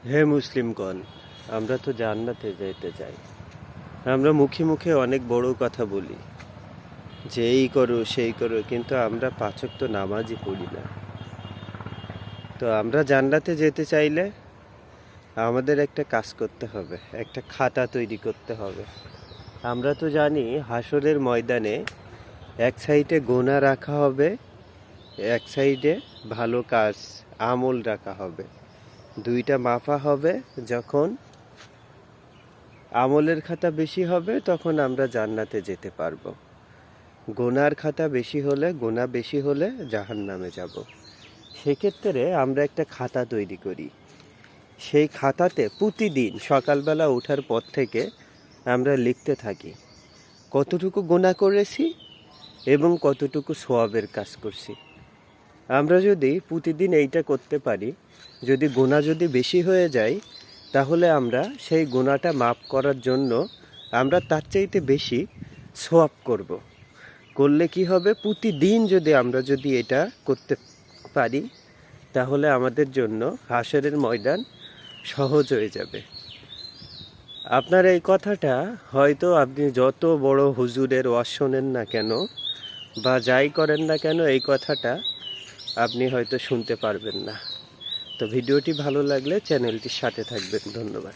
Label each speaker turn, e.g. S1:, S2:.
S1: হে মুসলিমগণ, আমরা তো জান্নাতে যেতে চাই। আমরা মুখে মুখে অনেক বড় কথা বলি যে এই করো সেই করো, কিন্তু আমরা পাঁচ ওয়াক্ত নামাজই পড়ি না। তো আমরা জান্নাতে যেতে চাইলে আমাদের একটা কাজ করতে হবে, একটা খাতা তৈরি করতে হবে। আমরা তো জানি হাসরের ময়দানে এক সাইডে গোনা রাখা হবে, এক সাইডে ভালো কাজ আমল রাখা হবে। দুইটা মাপা হবে। যখন আমলের খাতা বেশি হবে তখন আমরা জান্নাতে যেতে পারবো। গোনার খাতা বেশি হলে, গোনা বেশি হলে জাহান্নামে যাব। সেক্ষেত্রে আমরা একটা খাতা তৈরি করি। সেই খাতাতে প্রতিদিন সকালবেলা ওঠার পর থেকে আমরা লিখতে থাকি কতটুকু গোনা করেছি এবং কতটুকু সওয়াবের কাজ করছি। আমরা যদি প্রতিদিন এইটা করতে পারি, যদি গোনা যদি বেশি হয়ে যায়, তাহলে আমরা সেই গোনাটা মাপ করার জন্য আমরা তার চাইতে বেশি সওয়াব করলে কি হবে, প্রতিদিন আমরা যদি এটা করতে পারি তাহলে আমাদের জন্য হাসরের ময়দান সহজ হয়ে যাবে। আপনার এই কথাটা হয়তো আপনি যত বড় হুজুরের ওয়াজ শোনেন না কেন বা যাই করেন না কেন, এই কথাটা আপনি হয়তো শুনতে পারবেন না। তো ভিডিওটি ভালো লাগলে চ্যানেলটির সাথে থাকবেন। ধন্যবাদ।